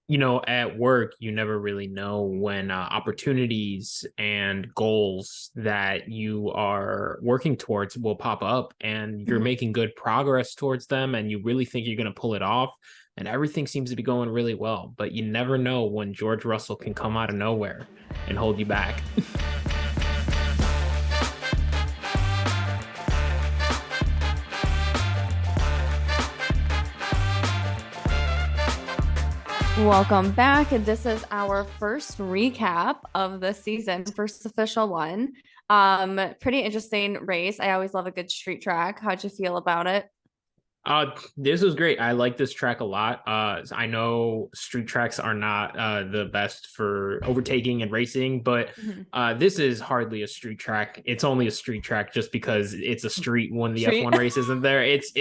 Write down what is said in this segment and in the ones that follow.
at work, you never really know when opportunities and goals that you are working towards will pop up, and you're Mhm. making good progress towards them, and you really think you're going to pull it off. And everything seems to be going really well, but you never know when George Russell can come out of nowhere and hold you back. Welcome back. This is our first recap of the season, first official one. Pretty interesting race. I always love a good street track. How'd you feel about it? This was great. I like this track a lot. I know street tracks are not the best for overtaking and racing, but Mhm. this is hardly a street track. It's only a street track just because it's a street when the Street. F1 race isn't there. It's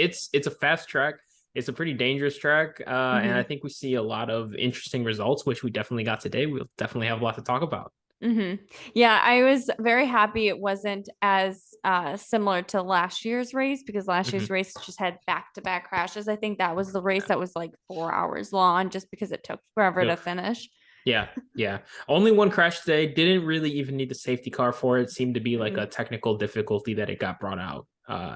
a fast track. It's a pretty dangerous track, and I hmm think we see a lot of interesting results, which we definitely got today. We'll definitely have a lot to talk about. hmm Yeah, I was very happy it wasn't as similar to last year's race because last Mhm. year's race just had back-to-back crashes. I think that was the race that was like 4 hours long just because it took forever to Ugh. finish. Yeah, yeah. Only one crash today. Didn't really even need the safety car for it. Seemed to be like a Mhm. technical difficulty that it got brought out,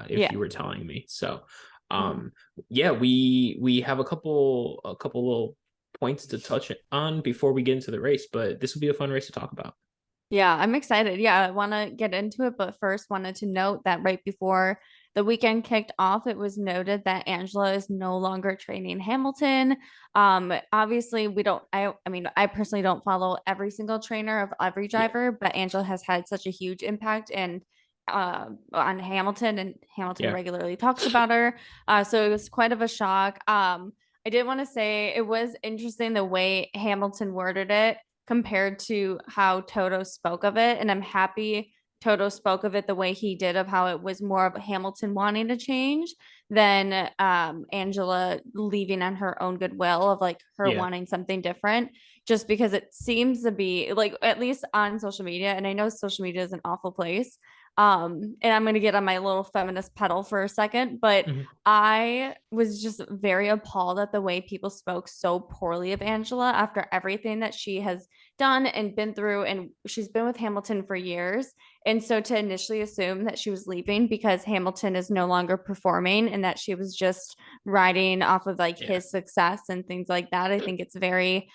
if Yeah. you were telling me. So, Mhm. um, yeah, we have a couple little points to touch on before we get into the race, but this will be a fun race to talk about. Yeah, I'm excited. Yeah, I want to get into it, but first wanted to note that right before the weekend kicked off, it was noted that Angela is no longer training Hamilton. Obviously we don't I mean, I personally don't follow every single trainer of every Yeah, driver, but Angela has had such a huge impact and on Hamilton, and Hamilton yeah. regularly talks about her. So it was quite of a shock. I did want to say it was interesting the way Hamilton worded it compared to how Toto spoke of it. And I'm happy Toto spoke of it the way he did, of how it was more of Hamilton wanting to change than Angela leaving on her own goodwill of like her Yeah. wanting something different. Just because it seems to be like, at least on social media, and I know social media is an awful place. And I'm going to get on my little feminist pedal for a second, but Mhm. I was just very appalled at the way people spoke so poorly of Angela after everything that she has done and been through. And she's been with Hamilton for years. And so to initially assume that she was leaving because Hamilton is no longer performing and that she was just riding off of like Yeah. his success and things like that, I think it's very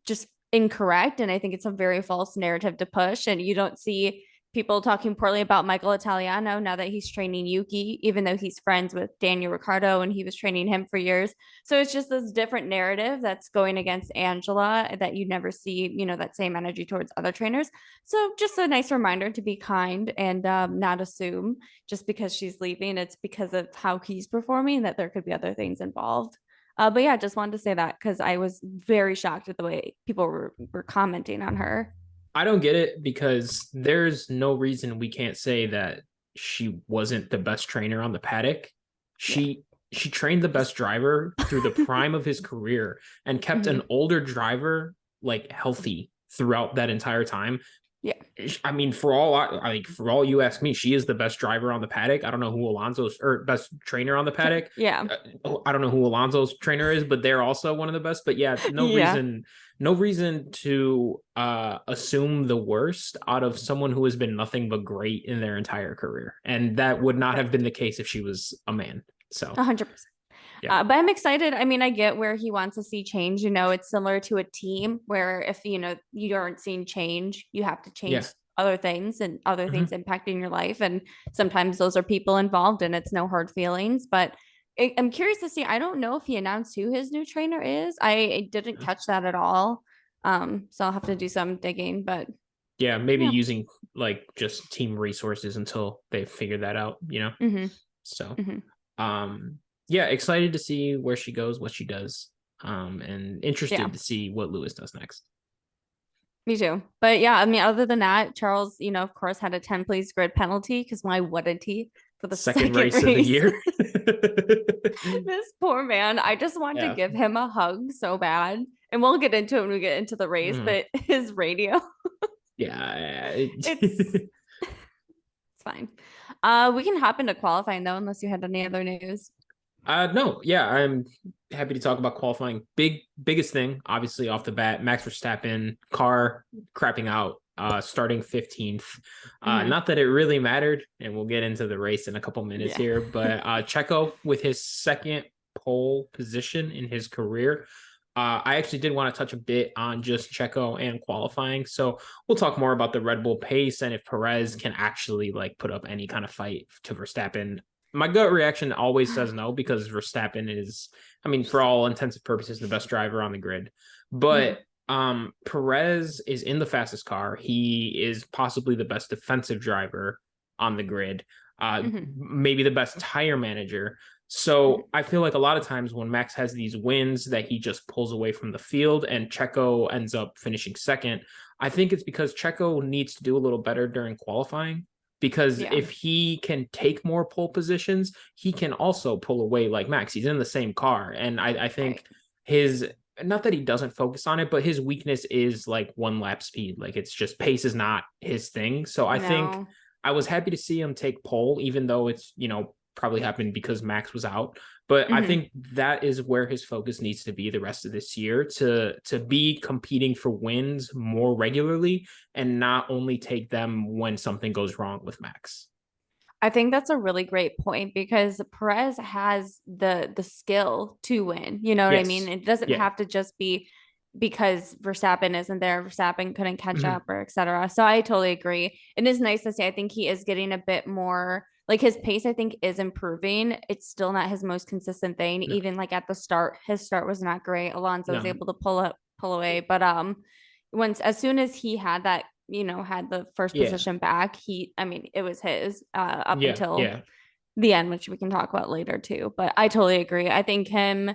just incorrect. And I think it's a very false narrative to push. And you don't see people talking poorly about Michael Italiano now that he's training Yuki, even though he's friends with Daniel Ricciardo and he was training him for years. So it's just this different narrative that's going against Angela that you never see, that same energy towards other trainers. So just a nice reminder to be kind and not assume just because she's leaving, it's because of how he's performing, that there could be other things involved. But yeah, just wanted to say that because I was very shocked at the way people were commenting on her. I don't get it because there's no reason we can't say that she wasn't the best trainer on the paddock. Yeah. She trained the best driver through the prime of his career and kept an Mhm. older driver like healthy throughout that entire time. Yeah. I mean, for all you ask me, she is the best driver on the paddock. I don't know who Alonso's or best trainer on the paddock. Yeah. I don't know who Alonso's trainer is, but they're also one of the best. But yeah, Yeah. no reason to assume the worst out of someone who has been nothing but great in their entire career, and that would not have been the case if she was a man. So 100%. yeah, But I'm excited. I mean, I get where he wants to see change. It's similar to a team where if you aren't seeing change, you have to change yeah. other things and other things Mhm. impacting your life. And sometimes those are people involved, and it's no hard feelings. But I'm curious to see. I don't know if he announced who his new trainer is. I didn't catch that at all. So I'll have to do some digging. But Yeah, maybe yeah. using like just team resources until they figure that out. hmm So hmm yeah, excited to see where she goes, what she does, and Yeah. interested to see what Lewis does next. Me too. But yeah, I mean, other than that, Charles, of course, had a 10 place grid penalty because why wouldn't he for the Second second race of the race? year. This poor man. I just want to Yeah. give him a hug so bad. And we'll get into it when we get into the race, Mm. but his radio, Yeah. it's it's fine. We can hop into qualifying though, unless you had any other news. No, yeah, I'm happy to talk about qualifying. Biggest thing, obviously, off the bat, Max Verstappen car crapping out, starting 15th. Mhm. Not that it really mattered, and we'll get into the race in a couple minutes Yeah. here, but Checo with his second pole position in his career. I actually did want to touch a bit on just Checo and qualifying. So we'll talk more about the Red Bull pace and if Perez can actually like put up any kind of fight to Verstappen. My gut reaction always says no because Verstappen is, I mean, for all intents and purposes, the best driver on the grid. Mhm. But Perez is in the fastest car. He is possibly the best defensive driver on the grid. Mhm. Maybe the best tire manager. Mhm. So I feel like a lot of times when Max has these wins that he just pulls away from the field and Checo ends up finishing second, I think it's because Checo needs to do a little better during qualifying. Because Yeah. if he can take more pole positions, he can also pull away like Max. He's in the same car. And I Right. think his, not that he doesn't focus on it, but his weakness is like one lap speed. Like it's just pace is not his thing. So I think No. I was happy to see him take pole, even though it's, probably happened because Max was out. But I Mhm. think that is where his focus needs to be the rest of this year to be competing for wins more regularly and not only take them when something goes wrong with Max. I think that's a really great point because Perez has the skill to win. You know what I mean? Yes. It doesn't Yeah. have to just be because Verstappen isn't there, Verstappen couldn't catch Mhm. up or etc. So I totally agree. It is nice to see. I think he is getting a bit more like his pace, I think, is improving. It's still not his most consistent thing. No. Even like at the start, his start was not great. Alonso was No. able to pull away. But once as soon as he had that had the first Yeah. position back, I mean, it was his up Yeah. until Yeah. the end, which we can talk about later too. But I totally agree. I think him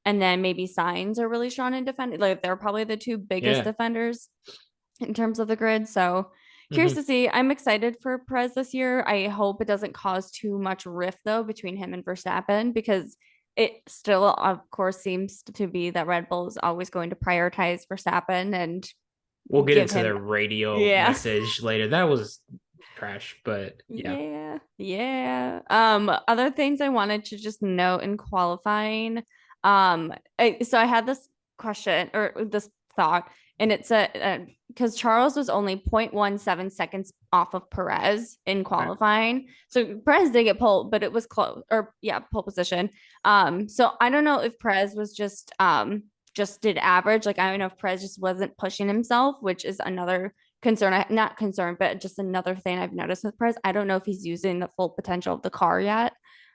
and then maybe Signs are really strong in defending. Like they're probably the two biggest Yeah. defenders in terms of the grid. So curious Hmm. to see. I'm excited for Perez this year. I hope it doesn't cause too much rift though between him and Verstappen because it still, of course, seems to be that Red Bull is always going to prioritize Verstappen and We'll get give into him, the radio yeah. message later. That was trash, but yeah. Yeah, yeah. Other things I wanted to just note in qualifying. So I had this question or this thought, and it's a because Charles was only 0.17 seconds off of Perez in All right. qualifying. So Perez did get pole, but it was close, or yeah, pole position. So I don't know if Perez was just did average. Like I don't know if Perez just wasn't pushing himself, which is another concern, not concern, but just another thing I've noticed with Perez. I don't know if he's using the full potential of the car yet.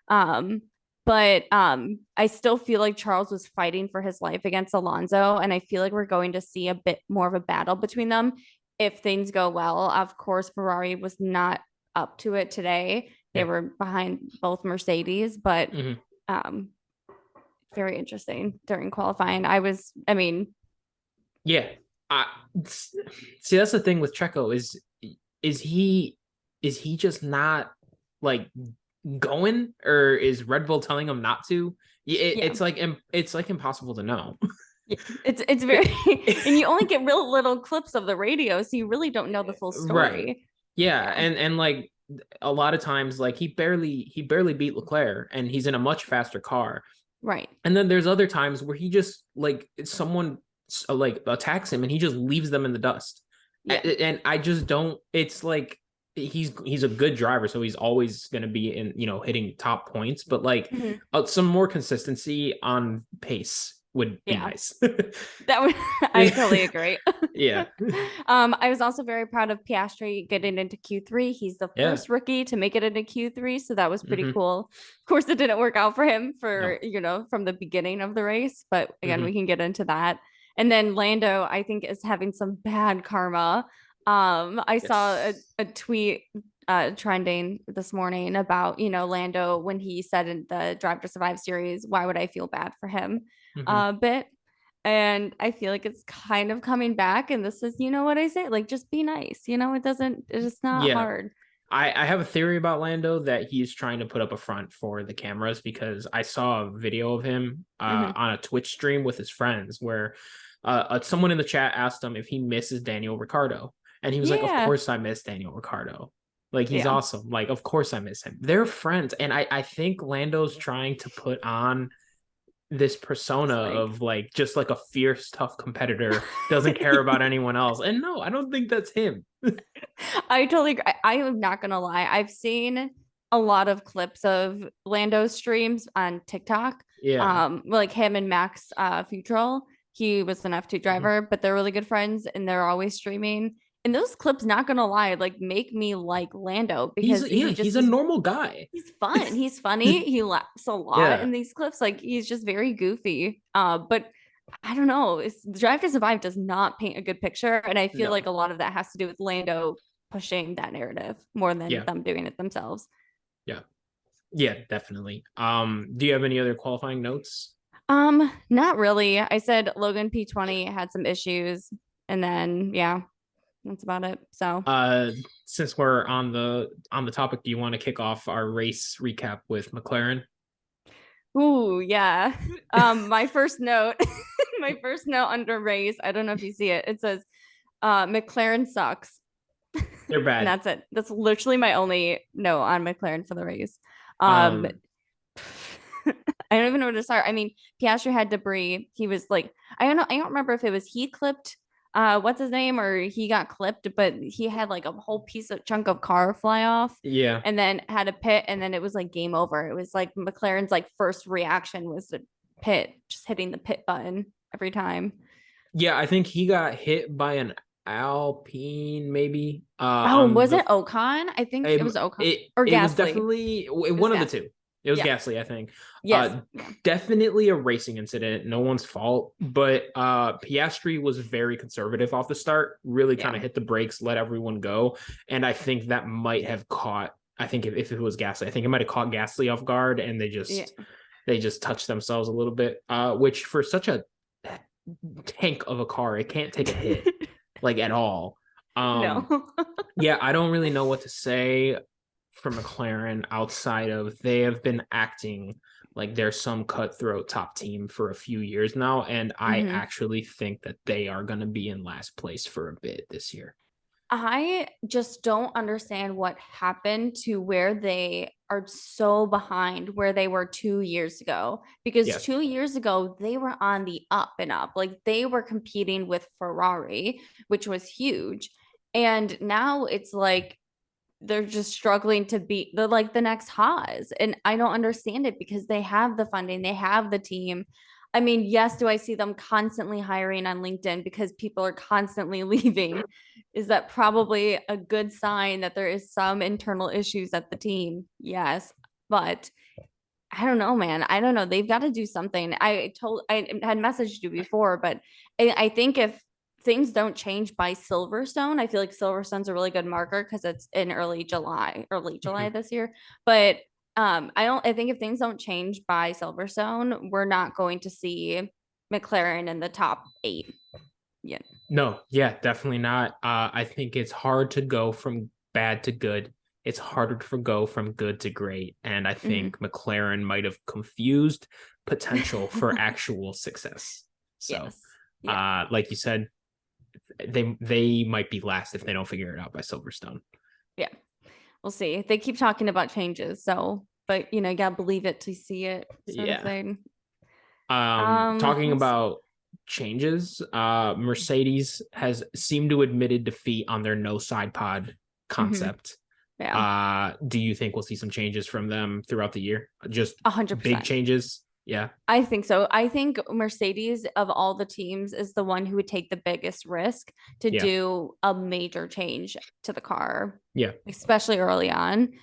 Um, but I still feel like Charles was fighting for his life against Alonso, and I feel like we're going to see a bit more of a battle between them if things go well. Of course, Ferrari was not up to it today. They Yeah. were behind both Mercedes, but Hmm. um, very interesting during qualifying. I mean, Yeah. I see that's the thing with Checo is he is he just not like going or is Red Bull telling him not to? yeah. It's like impossible to know. Yeah, it's very and you only get real little clips of the radio, so you really don't know the full Right. story. Yeah, Yeah, and like a lot of times like he barely beat Leclerc and he's in a much faster car. right. And then there's other times where he just like someone like attacks him and he just leaves them in the dust. Yeah. And I just don't. It's like he's a good driver, so he's always going to be in hitting top points. But like Mhm. some more consistency on pace would be Yeah. nice. That would I totally agree. Yeah, I was also very proud of Piastri getting into Q3. He's the yeah. first rookie to make it into Q3, so that was pretty Hmm. cool. Of course, it didn't work out for him No. from the beginning of the race, but again, Hmm. we can get into that. And then Lando, I think, is having some bad karma. I saw Yes. a tweet trending this morning about, Lando when he said in the Drive to Survive series, why would I feel bad for him? Hmm. Bit. And I feel like it's kind of coming back. And this is, what I say, like, just be nice. It's not Yeah. hard. I have a theory about Lando that he's trying to put up a front for the cameras because I saw a video of him Hmm. on a Twitch stream with his friends where someone in the chat asked him if he misses Daniel Ricciardo. And he was like, of Yeah. course I miss Daniel Ricciardo. Like, he's Yeah. awesome. Like, of course I miss him. They're friends. And I think Lando's trying to put on this persona Just like of like just like a fierce, tough competitor, doesn't care about anyone else. And no, I don't think that's him. I totally agree. I am not gonna lie. I've seen a lot of clips of Lando streams on TikTok. Yeah. Like him and Max Futrell. He was an F2 Mhm. driver, but they're really good friends and they're always streaming. And those clips, not gonna lie, like make me like Lando He's because yeah, he he's just a is normal guy. he's fun. He's funny. He laughs a lot Yeah. in these clips. Like he's just very goofy. But I don't know. Drive to Survive does not paint a good picture, and I feel No. like a lot of that has to do with Lando pushing that narrative more than Yeah. them doing it themselves. Yeah. Yeah, definitely. Do you have any other qualifying notes? Not really. I said Logan P20 had some issues, and then yeah, that's about it. So, Uh since we're on the topic, do you want to kick off our race recap with McLaren? ooh, yeah. My first note, my first note under race. I don't know if you see it. It says, McLaren sucks. They're And bad. that's it. That's literally my only note on McLaren for the race. Um, Um I don't even know where to start. I mean, Piastri had debris. He was like, I don't know. I don't remember if it was he clipped, what's his name, or he got clipped, but he had like a whole piece of chunk of car fly off, yeah. and then had a pit, and then it was like game over. It was like McLaren's like first reaction was to pit, just hitting the pit button every time. Yeah, I think he got hit by an Alpine maybe Oh, on was the it Ocon? I think it was Ocon or it was Gasly. definitely It was one of the Gasly. two. It was Yeah. Gasly, I think. Yes. Yeah. Definitely a racing incident, no one's fault, but Piastri was very conservative off the start, really kind Yeah. of hit the brakes, let everyone go, and I think that might have caught, I think if it was Gasly, I think it might have caught Gasly off guard, and Yeah. they just touched themselves a little bit, which for such a tank of a car, it can't take a hit like at all. No. Yeah, I don't really know what to say for McLaren outside of they have been acting like they're some cutthroat top team for a few years now, and I hmm actually think that they are going to be in last place for a bit this year. I just don't understand what happened to where they are so behind where they were 2 years ago. Because Yeah. 2 years ago, they were on the up and up. Like they were competing with Ferrari, which was huge. And now it's like they're just struggling to beat the like the next Haas. And I don't understand it because they have the funding, they have the team. I mean, yes, do I see them constantly hiring on LinkedIn because people are constantly leaving? Is that probably a good sign that there is some internal issues at the team? Yes. But I don't know, man. I don't know. They've got to do something. I had messaged you before, but I think if things don't change by Silverstone, I feel like Silverstone's a really good marker because it's in early July Mhm. this year. But I think if things don't change by Silverstone, we're not going to see McLaren in the top 8 yet. No, yeah, definitely not. I think it's hard to go from bad to good. It's harder to go from good to great. And I Mhm. think McLaren might have confused potential for actual success. So, Yes. Yeah. like you said, they might be last if they don't figure it out by Silverstone. Yeah. We'll see. They keep talking about changes, so but you gotta believe it to see it, sort of Yeah. thing. Talking We'll see. about changes, Mercedes has seemed to admitted defeat on their no side pod Mhm. concept. Yeah, Do you think we'll see some changes from them throughout the year? Just a hundred big percent. changes? Yeah. I think so. I think Mercedes of all the teams is the one who would take the biggest risk to Yeah. do a major change to the car, Yeah. especially early on.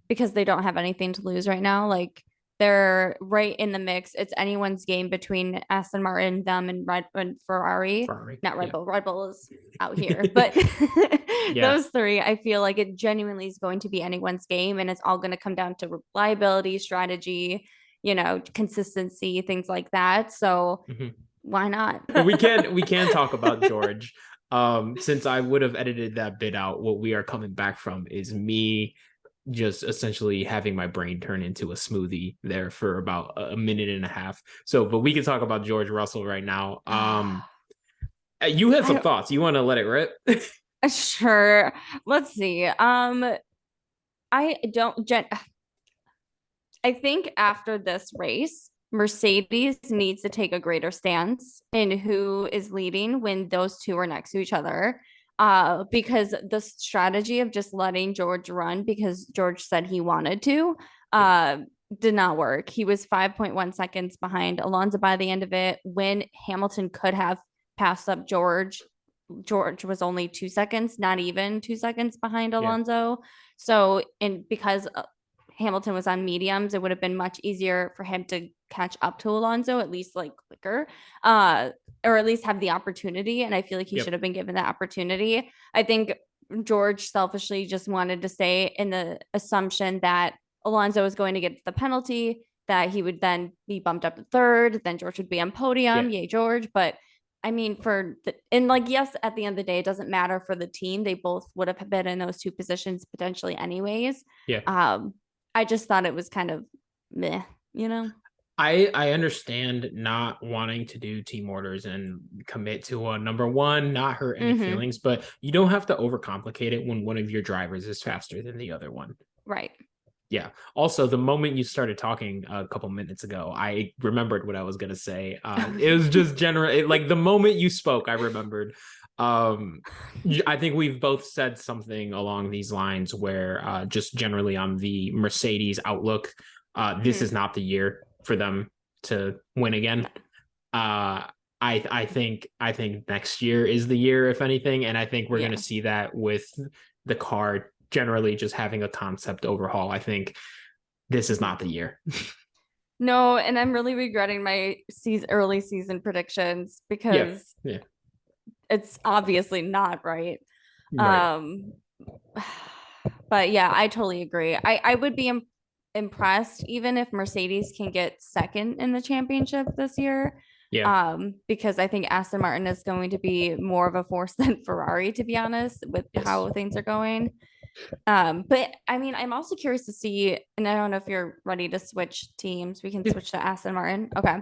Because they don't have anything to lose right now. Like they're right in the mix. It's anyone's game between Aston Martin, them, and Ferrari. Ferrari. Not Red Yeah. Bull. Red Bull is out here, but Yeah. those three, I feel like it genuinely is going to be anyone's game, and it's all going to come down to reliability, strategy, consistency, things like that. So Mhm. why not? We can talk about George. Since I would have edited that bit out, what we are coming back from is me just essentially having my brain turn into a smoothie there for about a minute and a half. So, but we can talk about George Russell right now. You had I some don't thoughts. You want to let it rip? Sure. Let's see. I don't gen I think after this race, Mercedes needs to take a greater stance in who is leading when those two are next to each other. Because the strategy of just letting George run because George said he wanted to, Yeah, uh, did not work. He was 5.1 seconds behind Alonso by the end of it when Hamilton could have passed up George. George was only 2 seconds, not even 2 seconds behind yeah, Alonso. So, and because Hamilton was on mediums, it would have been much easier for him to catch up to Alonso, at least like quicker, or at least have the opportunity. And I feel like he yep, should have been given that opportunity. I think George selfishly just wanted to stay in the assumption that Alonso was going to get the penalty, that he would then be bumped up to third, then George would be on yeah, podium. Yay, George. But I mean, and like, yes, at the end of the day, it doesn't matter for the team. They both would have been in those two positions potentially, anyways. yeah. Um, I just thought it was kind of meh, you know? I understand not wanting to do team orders and commit to a number one, not hurt any Mm-hmm. feelings, but you don't have to overcomplicate it when one of your drivers is faster than the other one. Right. Yeah. Also, the moment you started talking a couple minutes ago, I remembered what I was gonna say. It was just general, like the moment you spoke, I remembered. Um, I think we've both said something along these lines where just generally on the Mercedes outlook, this Mhm. is not the year for them to win again. No. I think next year is the year, if anything, and I think we're gonna Yeah. see that with the car generally just having a concept overhaul. I think this is Mhm. not the year. No, and I'm really regretting my early season predictions Yeah. because Yeah. it's obviously not right. Right. Um, but yeah, I totally agree. I would be impressed even if Mercedes can get second in the championship this year. Yeah. Because I think Aston Martin is going to be more of a force than Ferrari, to be honest, with Yes. how things are going. But I mean, I'm also curious to see, and I don't know if you're ready to switch teams. We can Yeah. switch to Aston Martin. Okay.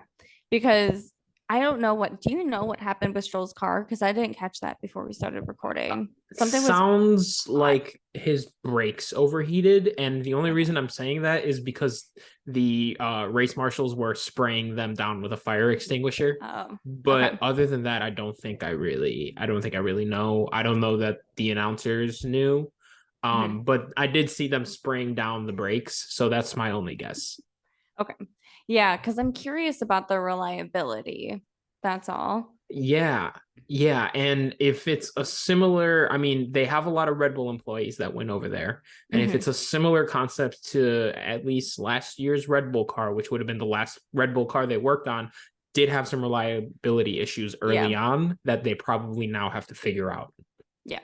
Because I don't know do you know what happened with Stroll's car? Because I didn't catch that before we started recording. Something was Sounds hot. like his brakes overheated, and the only Okay. reason I'm saying that is because the race marshals were spraying them down with a fire extinguisher. But Okay. other than that, I don't think I really know. I don't know that the announcers knew. Mhm. But I did see them spraying down the brakes, so that's my only guess. Okay. Yeah, because I'm curious about the reliability. That's all. Yeah. Yeah. And if it's a similar, I mean, they have a lot of Red Bull employees that went over there. And if it's Hmm. a similar concept to at least last year's Red Bull car, which would have been the last Red Bull car they worked on, did have some reliability issues early Yeah. on that they probably now have to figure out. Yeah.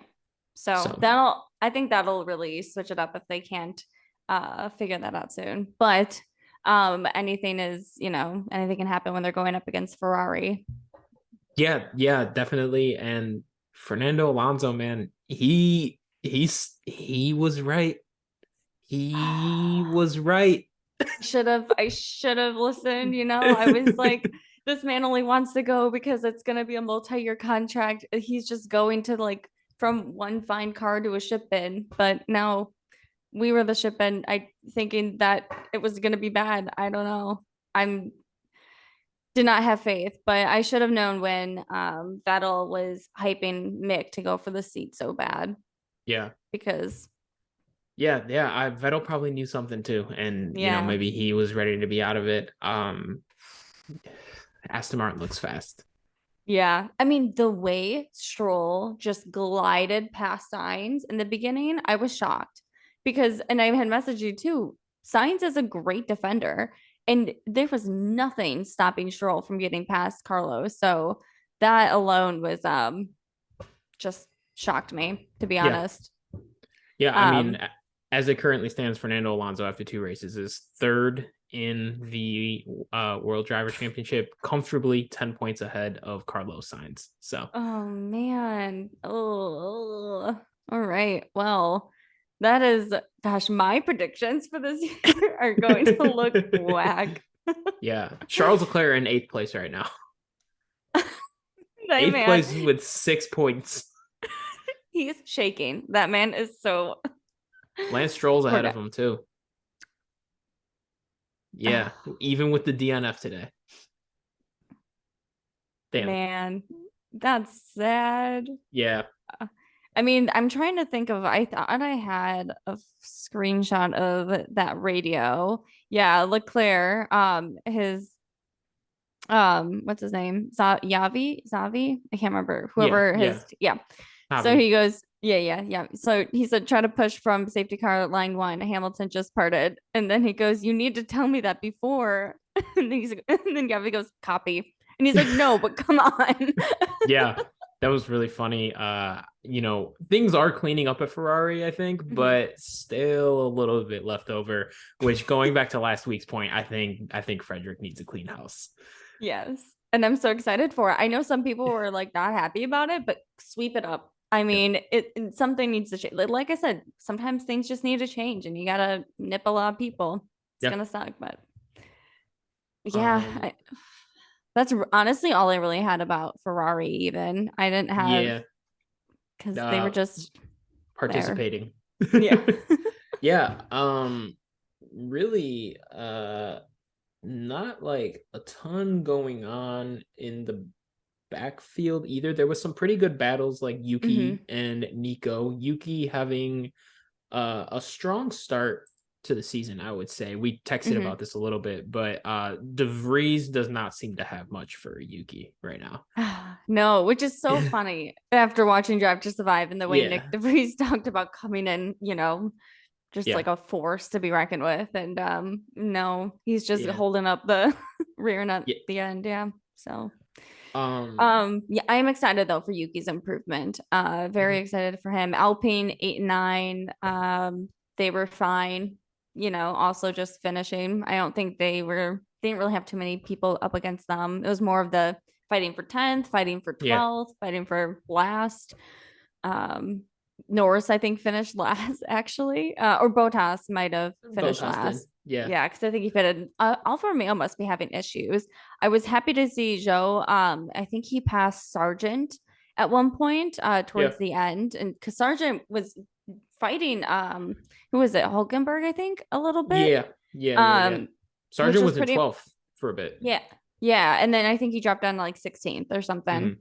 So So, I think that'll really switch it up if they can't figure that out soon. But anything can happen when they're going up against Ferrari. yeah, yeah, definitely. And Fernando Alonso, man, he was right. He was right. I should have listened, I was like, this man only wants to go because it's gonna be a multi-year contract. He's just going to like from one fine car to a ship bin. But now we were the ship bin, I thinking that it was gonna be bad. I don't know. I'm did not have faith, but I should have known when Vettel was hyping Mick to go for the seat so bad Yeah. because Yeah. Vettel probably knew something too, and yeah. maybe he was ready to be out of it. Aston Martin looks fast. Yeah. I mean, the way Stroll just glided past Signs in the beginning, I was shocked because, and I had messaged you too. Signs is a great defender, and there was nothing stopping Stroll from getting past Carlos. So that alone was just shocked me, to be Yeah, honest. yeah. I mean, Um, as it currently stands, Fernando Alonso after two races is third in the World Driver Championship, comfortably 10 points ahead of Carlos Sainz. So oh man. Oh, all right. Well, that is, gosh, my predictions for this year are going to look whack. yeah, Charles Leclerc in eighth place right now. That Eighth man, place with 6 points. He's shaking. That man is so Lance Stroll's poor ahead guy. of him too. Yeah, even with the DNF today. Damn. Man, that's sad. Yeah. I mean, I'm trying to think of, I thought I had a screenshot of that radio. Yeah, Leclerc, his what's his name? Zavi? I can't remember. Yeah. Whoever Yeah. his yeah. So Javi. he goes, yeah. So he said try to push from safety car line one. Hamilton just parted. And then he goes, you need to tell me that before. And then Gavi goes, copy. And he's like, no, but come on. Yeah. That was really funny. Things are cleaning up at Ferrari, I think, Mhm. but still a little bit left over, which going back to last week's point, I think Frederick needs a clean house. Yes. And I'm so excited for it. I know some people were like not happy about it, but sweep it up. I Yep. mean, something needs to change. Like I said, sometimes things just need to change and you gotta nip a lot of people. It's Yeah. gonna suck, but yeah, Um, that's honestly all I really had about Ferrari, even. I didn't have yeah. because they were Uh, just there. participating. Yeah. Yeah. Really, not like a ton going on in the backfield either. There was some pretty good battles like Hmm. Yuki and Nico. Yuki having a strong start to the season, I would say. We texted Hmm. about this a little bit, but De Vries does not seem to have much for Yuki right now. No, which is so funny after watching Drive to Survive and the way Yeah, Nick DeVries talked about coming in, just yeah, like a force to be reckoned with. And no, he's just yeah, holding up the rearing up yeah. the end. Yeah. So Um, yeah, I am excited though for Yuki's improvement. Very mhm. excited for him. Alpine 8 and 9. They were fine, also just finishing. I don't think they didn't really have too many people up against them. It was more of the fighting for 10th, fighting for Yeah, 12th, fighting for last. Um, Norris, I think, finished last actually, or Bottas might have finished Botas did. last. Yeah, Yeah, because I think he fitted. Alfa Romeo must be having issues. I was happy to see Joe. I think he passed Sargent at one point, yeah, towards the end, and because Sargent was fighting, who was it, Hulkenberg, I think, a little bit, yeah, yeah. um, which Sergeant was was in pretty. 12th for a bit. Yeah. Yeah. And then I think he dropped down to like 16th or something.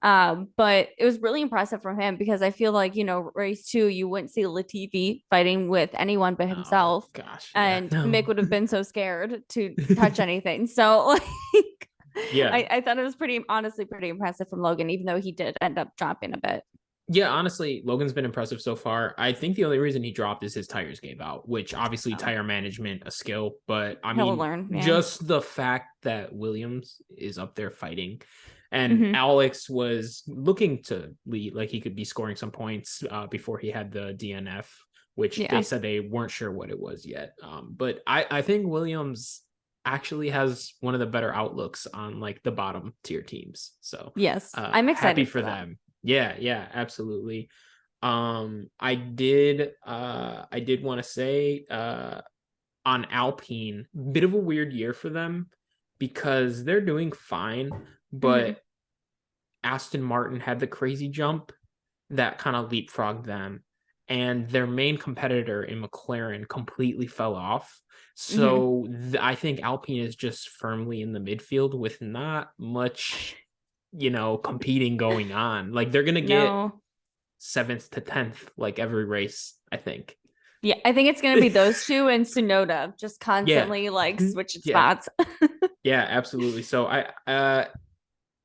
Mhm. But it was really impressive from him because I feel like, race two, you wouldn't see Latifi fighting with anyone but Oh himself. gosh, yeah, And Mick no, would have been so scared to touch anything. So like yeah, I thought it was honestly pretty impressive from Logan, even though he did end up dropping a bit. yeah. Honestly, Logan's been impressive so far. I think the only reason he dropped is his tires gave out, which obviously So tire management a skill, but I he'll mean, learn. Yeah. just the fact that Williams is up there fighting, and Hmm. Alex was looking to lead, like he could be scoring some points before he had the DNF, which they Yeah. said they weren't sure what it was yet. But I think Williams actually has one of the better outlooks on like the bottom tier teams. So Yes. I'm happy excited for for them. them. Yeah, absolutely. I did want to say on Alpine, bit of a weird year for them because they're doing fine, Hmm. but Aston Martin had the crazy jump that kind of leapfrogged them, and their main competitor in McLaren completely fell off. Hmm. So I think Alpine is just firmly in the midfield with not much, competing going on. Like they're gonna get No. seventh to 10th like every race, I think. Yeah, I think it's gonna be those two and Sonoda just Yeah. constantly like Mhm. switching Yeah. spots. Yeah, absolutely. So I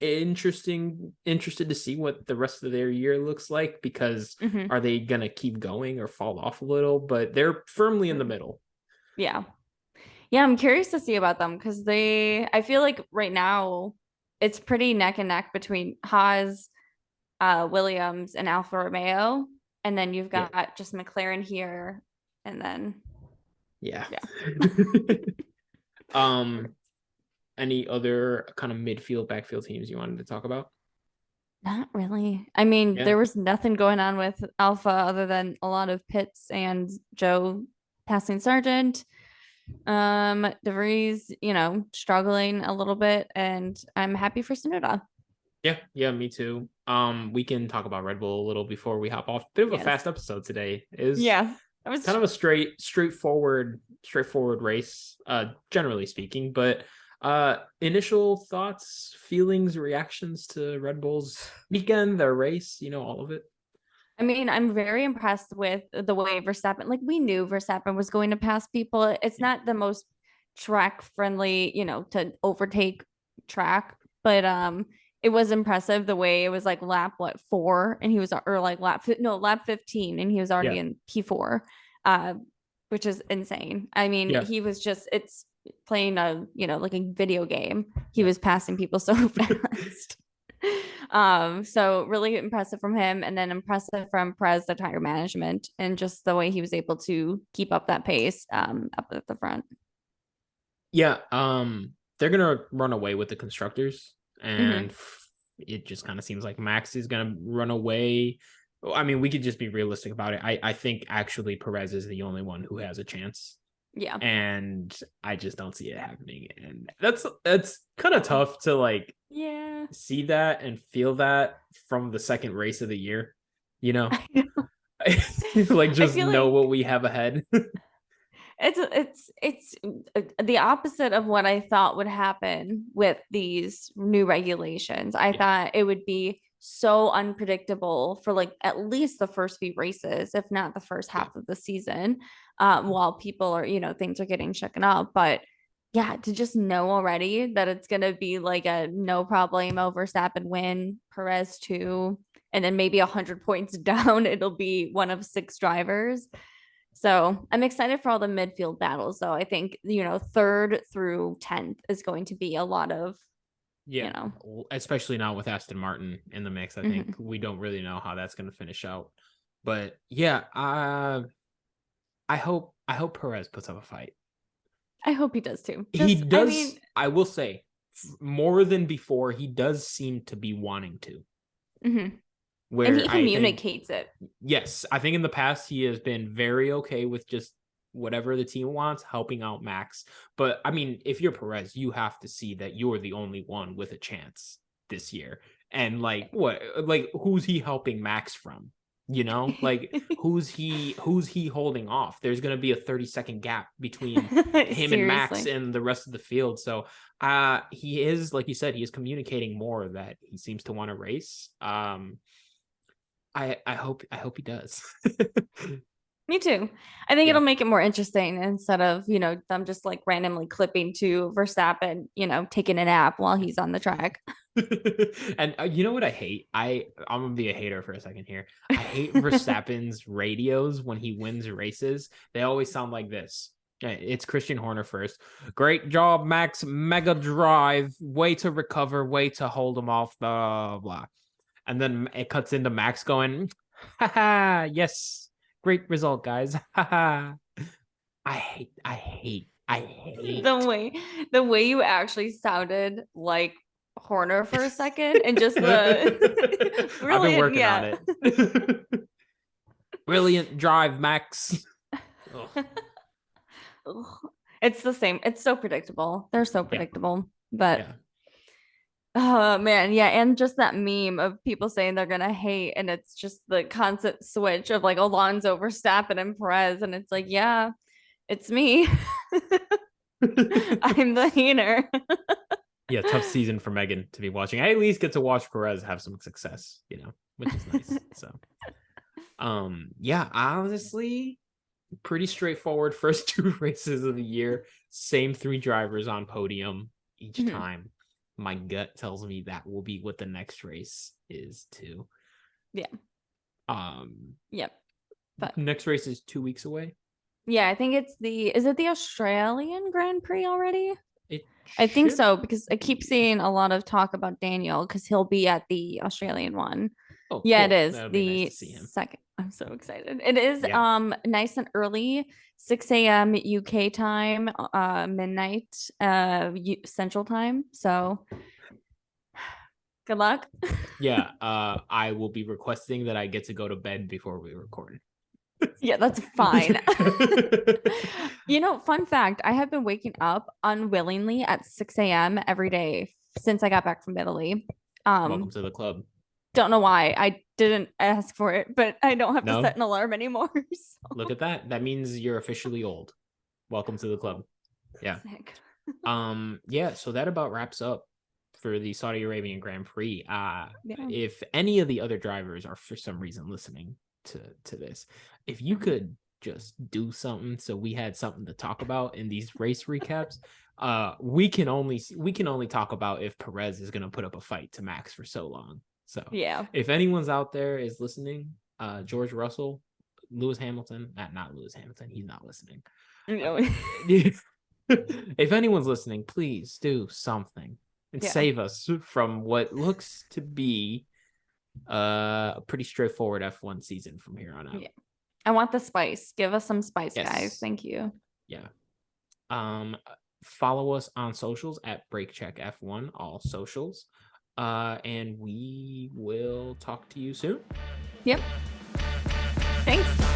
interested to see what the rest of their year looks like, because Hmm. are they gonna keep going or fall off a little? But they're firmly in the True. middle. Yeah. Yeah, I'm curious to see about them because I feel like right now it's pretty neck and neck between Haas, Williams, and Alfa Romeo. And then you've Yeah. got just McLaren here. And then, Yeah. yeah, um any other kind of midfield backfield teams you wanted to talk about? not really. I mean, Yeah. there was nothing going on with Alpha other than a lot of pits and Joe passing Sargent. DeVries, struggling a little bit, and I'm happy for Sonoda. Yeah, me too. We can talk about Red Bull a little before we hop off. Bit of a Yes. fast episode today. Is Yeah. I was kind of a straightforward race, generally speaking. But initial thoughts, feelings, reactions to Red Bull's weekend, their race, all of it. I mean, I'm very impressed with the way Verstappen, like we knew Verstappen was going to pass people. It's not the most track friendly, to overtake track, but it was impressive the way it was like lap what 4 and he was or like lap 15 and he was already Yeah, in P4. Uh which is insane. I mean, yeah, he was just it's playing a, like a video game. He was passing people so fast. So really impressive from him, and then impressive from Perez, the tire management, and just the way he was able to keep up that pace up at the front. yeah. They're gonna run away with the constructors, and Mm-hmm. it just kind of seems like Max is gonna run away. I mean, we could just be realistic about it. I think actually Perez is the only one who has a chance, Yeah. and I just don't see it happening. And that's kind of tough to like Yeah. see that and feel that from the second race of the year, you know, I know. like I just feel know like what we have ahead. it's the opposite of what I thought would happen with these new regulations. I Yeah, thought it would be so unpredictable for like at least the first few races, if not the first yeah, half of the season, while people are, things are getting shaken up. But yeah, to just know already that it's gonna be like a no problemo Verstappen win, Perez 2, and then maybe 100 points down, it'll be one of 6 drivers. So I'm excited for all the midfield battles, though. I think, third through 10th is going to be a lot of, yeah. you know, Especially now with Aston Martin in the mix, I think mhm. we don't really know how that's going to finish out. But yeah, I hope Perez puts up a fight. I hope he does too. He Just, I mean, does. I will say, more than before, he does seem to be wanting to. mhm. And he Where I think, communicates it. yes, I think in the past he has been very okay with just whatever the team wants, helping out Max. But I mean, if you're Perez, you have to see that you're the only one with a chance this year. And like what, like who's he helping Max from? Like who's he holding off? There's gonna be a 30-second gap between him and Max Seriously. and the rest of the field. So he is, like you said, he is communicating more that he seems to want to race. I hope he does. Me too. I think Yeah. it'll make it more interesting instead of, them just like randomly clipping to Verstappen, taking a nap while he's on the track. And you know what I hate? I'm gonna be a hater for a second here. I hate Verstappen's radios when he wins races. They always sound like this. It's Christian Horner first. Great job, Max. Mega drive. Way to recover. Way to hold him off. Blah blah. And then it cuts into Max going, haha, yes. Great result, guys. Haha. I hate. the way the way you actually sounded like Horner for a second and just the I've been brilliant, working on yeah. it. Brilliant drive, Max. Ugh. It's the same. It's so predictable. They're so Yeah, predictable. But yeah. oh man, yeah, and just that meme of people saying they're gonna hate, and it's just the constant switch of like Alonso, Verstappen, and Perez, and it's like, yeah, it's me. I'm the hater. Yeah, tough season for Megan to be watching. I at least get to watch Perez have some success, which is nice. So, yeah, honestly, pretty straightforward first 2 races of the year. Same 3 drivers on podium each Mhm. time. My gut tells me that will be what the next race is too. Yeah. Um, Yep. But Next race is 2 weeks away. yeah, I think is it the Australian Grand Prix already? It I think should so because I keep be. seeing a lot of talk about Daniel because he'll be at the Australian one. Oh, Yeah, it cool. is That would be nice to the see him. second. I'm so excited. It is Yeah. nice and early, 6 a.m. UK time, midnight Central time. So good luck. Yeah. I will be requesting that I get to go to bed before we record. Yeah, that's fine. Fun fact, I have been waking up unwillingly at 6 a.m. every day since I got back from Italy. Welcome to the club. Don't know why I didn't ask for it, but I don't have to No? set an alarm anymore. So. Look at that. That means you're officially old. Welcome to the club. Yeah. Sick. Yeah, so that about wraps up for the Saudi Arabian Grand Prix. Yeah. If any of the other drivers are for some reason listening to this, if you could just do something so we had something to talk about in these race recaps, we can only talk about if Perez is going to put up a fight to Max for so long. So Yeah. if anyone's out there is listening, George Russell, Lewis Hamilton, not Lewis Hamilton, he's not listening. No. If anyone's listening, please do something and Yeah. save us from what looks to be a pretty straightforward F1 season from here on out. Yeah. I want the spice. Give us some spice, Yes. guys. Thank you. Yeah. Follow us on socials at BreakCheck F1, all socials. And we will talk to you soon. Yep. Thanks.